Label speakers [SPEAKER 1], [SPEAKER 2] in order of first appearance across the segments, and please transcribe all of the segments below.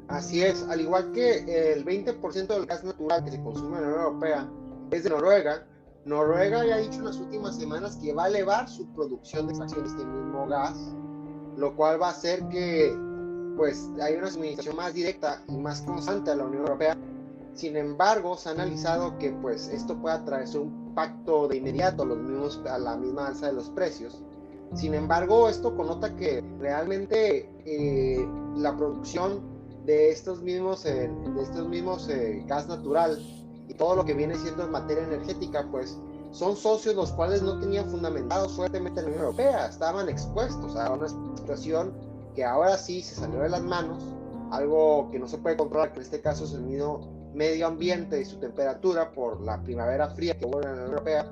[SPEAKER 1] Así es, al igual que el 20% del gas natural que se consume en la Unión Europea es de Noruega. Noruega ya ha dicho en las últimas semanas que va a elevar su producción de extracción de este mismo gas, lo cual va a hacer que pues haya una suministración más directa y más constante a la Unión Europea. Sin embargo, se ha analizado que pues esto puede traerse un impacto de inmediato a la misma alza de los precios. Sin embargo, esto connota que realmente la producción de estos mismos gas natural y todo lo que viene siendo en materia energética, pues son socios los cuales no tenían fundamentado fuertemente en la Unión Europea, estaban expuestos a una situación que ahora sí se salió de las manos, algo que no se puede controlar, que en este caso es el mismo medio ambiente y su temperatura por la primavera fría que hubo en la Unión Europea,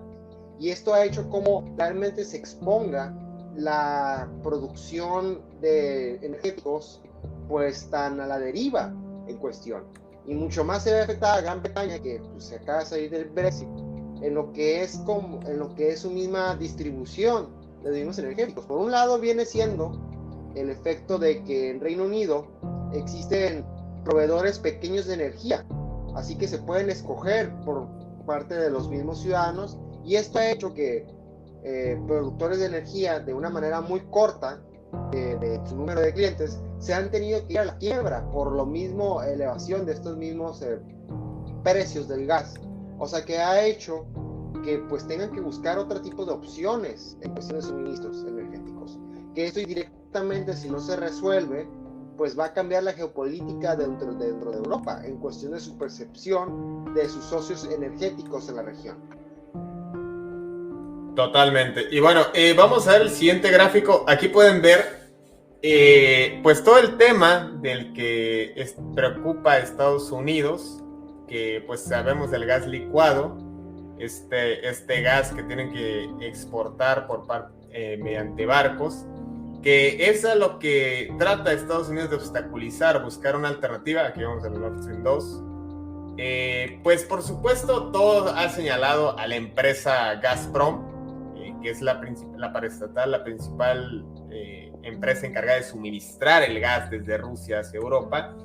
[SPEAKER 1] y esto ha hecho como realmente se exponga la producción de energéticos pues tan a la deriva en cuestión, y mucho más se ve afectada a Gran Bretaña, que pues, se acaba de salir del Brexit, en lo que es su misma distribución de los mismos energéticos. Por un lado viene siendo el efecto de que en Reino Unido existen proveedores pequeños de energía, así que se pueden escoger por parte de los mismos ciudadanos, y esto ha hecho que productores de energía de una manera muy corta de su número de clientes se han tenido que ir a la quiebra por lo mismo elevación de estos mismos precios del gas, o sea que ha hecho que pues tengan que buscar otro tipo de opciones en cuestión de suministros energéticos, que esto directamente, si no se resuelve, pues va a cambiar la geopolítica dentro de Europa en cuestión de su percepción de sus socios energéticos en la región.
[SPEAKER 2] Totalmente. Y bueno, vamos a ver el siguiente gráfico. Aquí pueden ver pues todo el tema del que preocupa a Estados Unidos, que pues sabemos del gas licuado, este gas que tienen que exportar mediante barcos, que es a lo que trata Estados Unidos de obstaculizar, buscar una alternativa. Aquí vamos al Nord Stream 2. Pues por supuesto todo ha señalado a la empresa Gazprom, que es la paraestatal, la principal empresa encargada de suministrar el gas desde Rusia hacia Europa,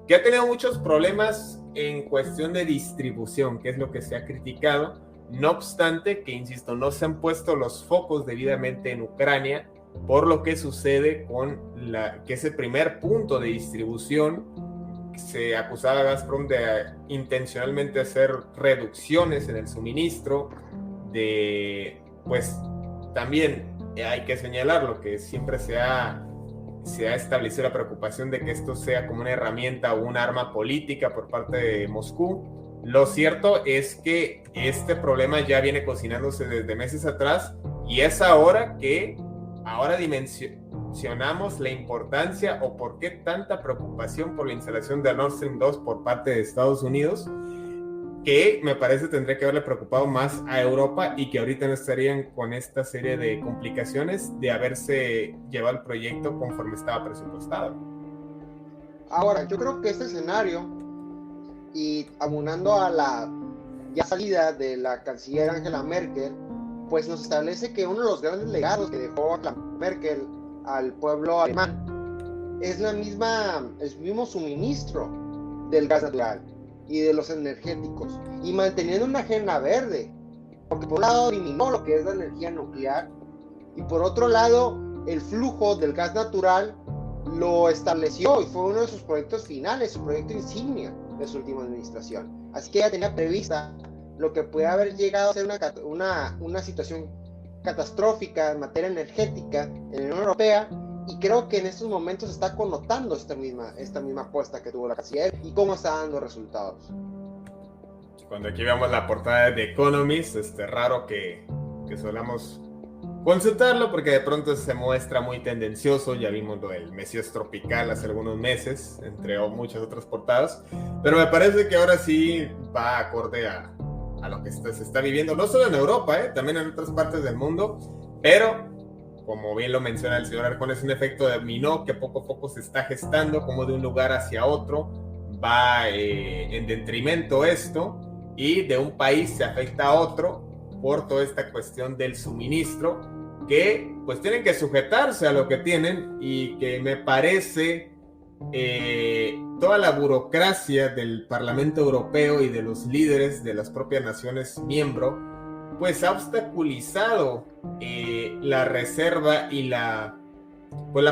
[SPEAKER 2] que ha tenido muchos problemas en cuestión de distribución, que es lo que se ha criticado. No obstante, que insisto, no se han puesto los focos debidamente en Ucrania, por lo que sucede con que ese primer punto de distribución. Se acusaba a Gazprom de intencionalmente hacer reducciones en el suministro, pues también hay que señalarlo, que siempre se ha establecido la preocupación de que esto sea como una herramienta o un arma política por parte de Moscú. Lo cierto es que este problema ya viene cocinándose desde meses atrás, y es ahora dimensionamos la importancia o por qué tanta preocupación por la instalación de Nord Stream 2 por parte de Estados Unidos, que me parece tendría que haberle preocupado más a Europa, y que ahorita no estarían con esta serie de complicaciones de haberse llevado el proyecto conforme estaba presupuestado.
[SPEAKER 1] Ahora, yo creo que este escenario, y abonando a la ya salida de la canciller Angela Merkel, pues nos establece que uno de los grandes legados que dejó la Merkel al pueblo alemán es el mismo suministro del gas natural y de los energéticos, y manteniendo una agenda verde, porque por un lado eliminó lo que es la energía nuclear, y por otro lado el flujo del gas natural lo estableció y fue uno de sus proyectos finales, su proyecto insignia de su última administración. Así que ella tenía prevista lo que puede haber llegado a ser una situación catastrófica en materia energética en la Unión Europea, y creo que en estos momentos está connotando esta misma apuesta que tuvo la canciller y cómo está dando resultados.
[SPEAKER 2] Cuando aquí vemos la portada de The Economist, raro que solamos consultarlo, porque de pronto se muestra muy tendencioso. Ya vimos lo del Mesías tropical hace algunos meses, entre muchas otras portadas, pero me parece que ahora sí va acorde a lo que se está viviendo, no solo en Europa, también en otras partes del mundo, pero como bien lo menciona el señor Arjona, es un efecto de dominó que poco a poco se está gestando, como de un lugar hacia otro va en detrimento esto, y de un país se afecta a otro por toda esta cuestión del suministro, que pues tienen que sujetarse a lo que tienen, y que me parece toda la burocracia del Parlamento Europeo y de los líderes de las propias naciones miembro, pues ha obstaculizado la reserva y la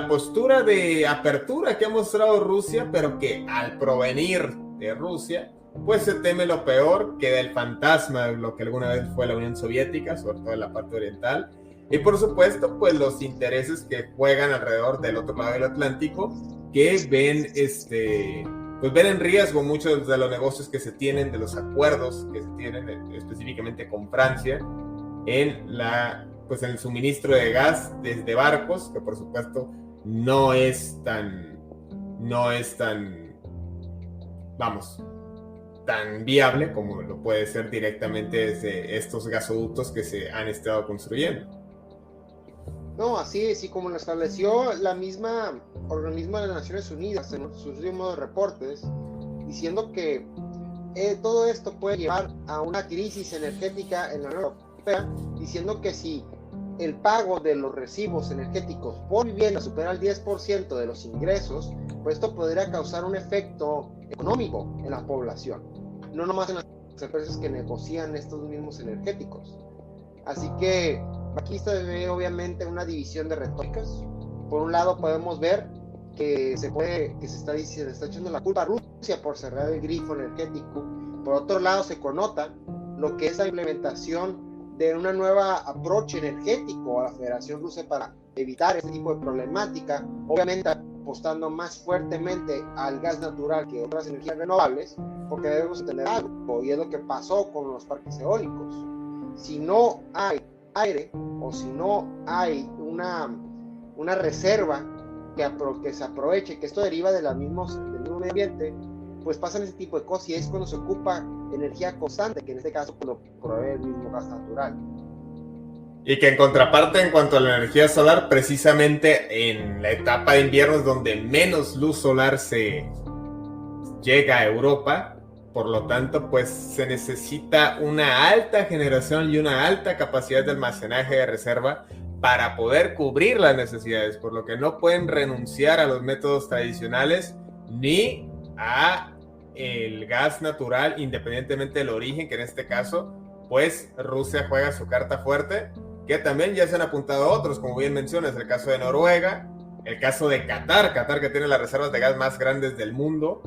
[SPEAKER 2] postura de apertura que ha mostrado Rusia, pero que al provenir de Rusia, pues se teme lo peor, queda el fantasma de lo que alguna vez fue la Unión Soviética, sobre todo en la parte oriental, y por supuesto, pues los intereses que juegan alrededor del otro lado del Atlántico, que ven, pues ven en riesgo muchos de los negocios que se tienen, de los acuerdos que se tienen específicamente con Francia, en el suministro de gas desde barcos, que por supuesto no es tan viable como lo puede ser directamente desde estos gasoductos que se han estado construyendo.
[SPEAKER 1] No, así como lo estableció la misma organismo de las Naciones Unidas en sus últimos reportes, diciendo que todo esto puede llevar a una crisis energética en la Unión Europea, diciendo que si el pago de los recibos energéticos por vivienda supera el 10% de los ingresos, pues esto podría causar un efecto económico en la población, no nomás en las empresas que negocian estos mismos energéticos. Así que aquí se ve obviamente una división de retóricas. Por un lado podemos ver que se está echando la culpa a Rusia por cerrar el grifo energético. Por otro lado se connota lo que es la implementación de una nueva approach energético a la Federación Rusa para evitar este tipo de problemática, obviamente apostando más fuertemente al gas natural que otras energías renovables, porque debemos entender algo, y es lo que pasó con los parques eólicos. Si no hay aire o si no hay una reserva que se aproveche, que esto deriva del mismo medio ambiente, pues pasan ese tipo de cosas y es cuando se ocupa energía constante, que en este caso cuando provee el mismo gas natural.
[SPEAKER 2] Y que en contraparte, en cuanto a la energía solar, precisamente en la etapa de invierno es donde menos luz solar se llega a Europa, por lo tanto, pues se necesita una alta generación y una alta capacidad de almacenaje de reserva para poder cubrir las necesidades, por lo que no pueden renunciar a los métodos tradicionales ni a el gas natural, independientemente del origen, que en este caso, pues Rusia juega su carta fuerte, que también ya se han apuntado otros, como bien mencionas, el caso de Noruega, el caso de Qatar que tiene las reservas de gas más grandes del mundo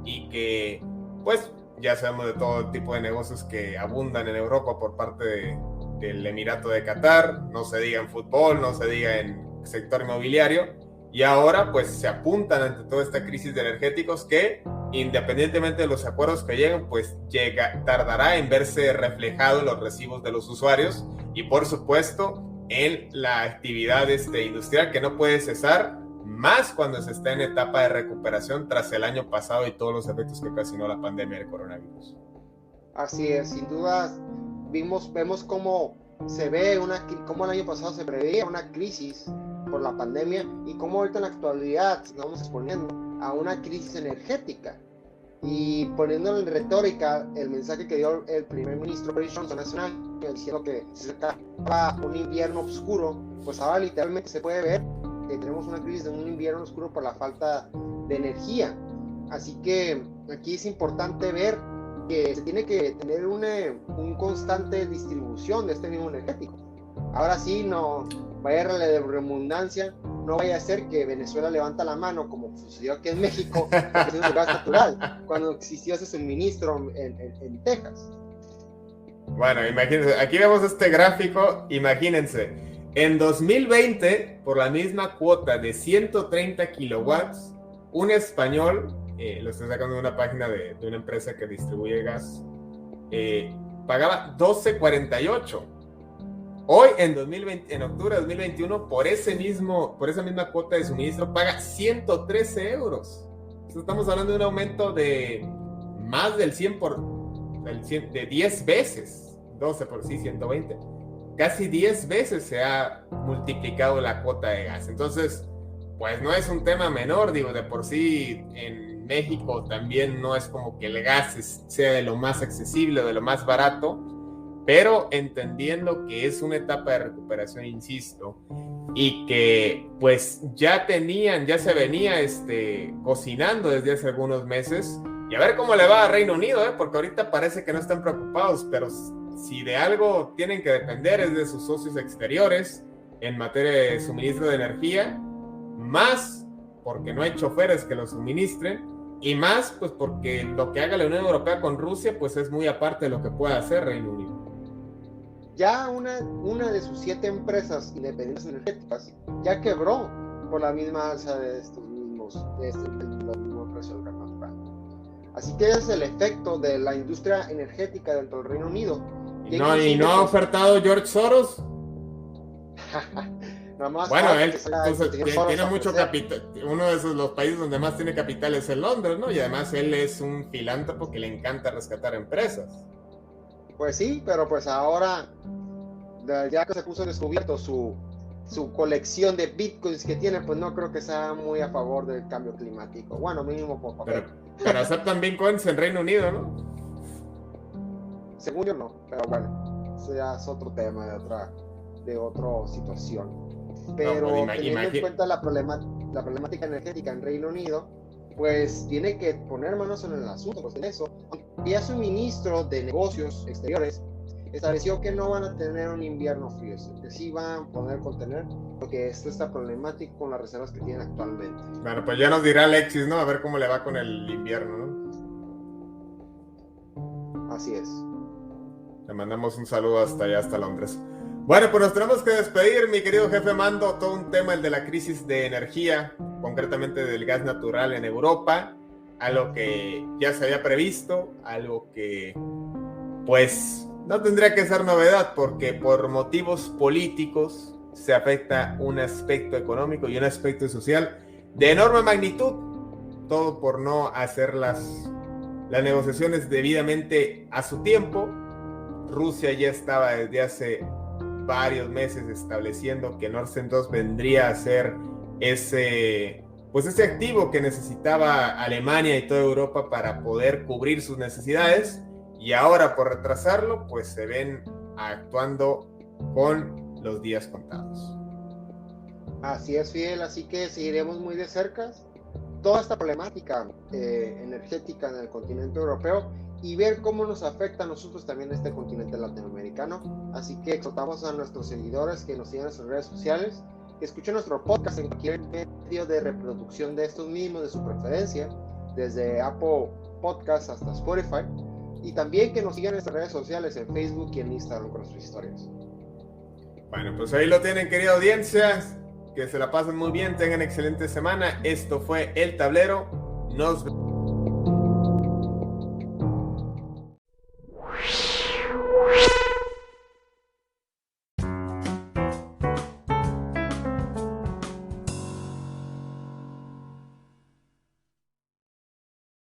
[SPEAKER 2] y que, pues, ya sabemos de todo tipo de negocios que abundan en Europa por parte del Emirato de Qatar, no se diga en fútbol, no se diga en sector inmobiliario, y ahora pues se apuntan ante toda esta crisis de energéticos que, independientemente de los acuerdos que lleguen, pues tardará en verse reflejado en los recibos de los usuarios y por supuesto en la actividad industrial que no puede cesar, más cuando se está en etapa de recuperación tras el año pasado y todos los efectos que ocasionó la pandemia del coronavirus.
[SPEAKER 1] Así es, sin duda vemos cómo se ve cómo el año pasado se preveía una crisis por la pandemia y cómo ahorita en la actualidad estamos exponiendo a una crisis energética. Y poniendo en retórica el mensaje que dio el primer ministro Boris Johnson hace un año, diciendo que se acercaba un invierno oscuro, pues ahora literalmente se puede ver que tenemos una crisis de un invierno oscuro por la falta de energía. Así que aquí es importante ver que se tiene que tener un constante distribución de este mismo energético. Ahora sí, no vaya a la redundancia, no vaya a ser que Venezuela levanta la mano, como sucedió aquí en México, con el gas natural, cuando existió ese suministro en Texas.
[SPEAKER 2] Bueno, imagínense, aquí vemos este gráfico, imagínense, en 2020, por la misma cuota de 130 kilowatts, un español, lo estoy sacando de una página de una empresa que distribuye gas, pagaba 12.48. Hoy, en octubre de 2021, por esa misma cuota de suministro, paga 113 euros. Entonces, estamos hablando de un aumento de más del 100 de 10 veces. 12 por sí, 120. Casi 10 veces se ha multiplicado la cuota de gas. Entonces, pues no es un tema menor. Digo, de por sí, en México también no es como que el gas sea de lo más accesible, de lo más barato. Pero entendiendo que es una etapa de recuperación, insisto, y que pues ya se venía cocinando desde hace algunos meses. Y a ver cómo le va a Reino Unido, porque ahorita parece que no están preocupados, pero si de algo tienen que depender es de sus socios exteriores en materia de suministro de energía, más porque no hay choferes que lo suministren, y más pues porque lo que haga la Unión Europea con Rusia pues es muy aparte de lo que pueda hacer Reino Unido.
[SPEAKER 1] Ya una de sus 7 empresas independientes energéticas ya quebró por la misma alza de estos mismos precios del gas natural. Así que ese es el efecto de la industria energética dentro del Reino Unido.
[SPEAKER 2] ¿Y no ha ofertado George Soros? Bueno, él tiene mucho capital. Uno de los países donde más tiene capital es en Londres, ¿no? Y además él es un filántropo que le encanta rescatar empresas.
[SPEAKER 1] Pues sí, pero pues ahora, ya que se puso descubierto su colección de bitcoins que tiene, pues no creo que sea muy a favor del cambio climático. Bueno, mínimo por papel.
[SPEAKER 2] Pero aceptan bitcoins en Reino Unido, ¿no?
[SPEAKER 1] Según yo no, pero bueno, eso ya es otro tema de otra situación. Pero no, pues teniendo en cuenta la problemática energética en Reino Unido, pues tiene que poner manos en el asunto, pues en eso. Ya su ministro de Negocios Exteriores estableció que no van a tener un invierno frío, que sí van a poder contener lo que es esta problemática con las reservas que tienen actualmente.
[SPEAKER 2] Bueno, pues ya nos dirá Alexis, ¿no? A ver cómo le va con el invierno,
[SPEAKER 1] ¿no? Así es.
[SPEAKER 2] Le mandamos un saludo hasta allá, hasta Londres. Bueno, pues nos tenemos que despedir, mi querido jefe Mando. Todo un tema, el de la crisis de energía, concretamente del gas natural en Europa, algo que ya se había previsto, algo que pues no tendría que ser novedad, porque por motivos políticos se afecta un aspecto económico y un aspecto social de enorme magnitud, todo por no hacer las negociaciones debidamente a su tiempo. Rusia ya estaba desde hace varios meses estableciendo que Nord Stream 2 vendría a ser ese activo que necesitaba Alemania y toda Europa para poder cubrir sus necesidades, y ahora por retrasarlo pues se ven actuando con los días contados.
[SPEAKER 1] Así es, Fidel, así que seguiremos muy de cerca toda esta problemática energética en el continente europeo y ver cómo nos afecta a nosotros también este continente latinoamericano. Así que exhortamos a nuestros seguidores que nos sigan en nuestras redes sociales, que escuchen nuestro podcast en cualquier medio de reproducción de estos mismos de su preferencia, desde Apple Podcasts hasta Spotify, y también que nos sigan en nuestras redes sociales en Facebook y en Instagram con nuestras historias.
[SPEAKER 2] Bueno, pues ahí lo tienen, querida audiencia, que se la pasen muy bien, tengan excelente semana. Esto fue El Tablero, nos vemos.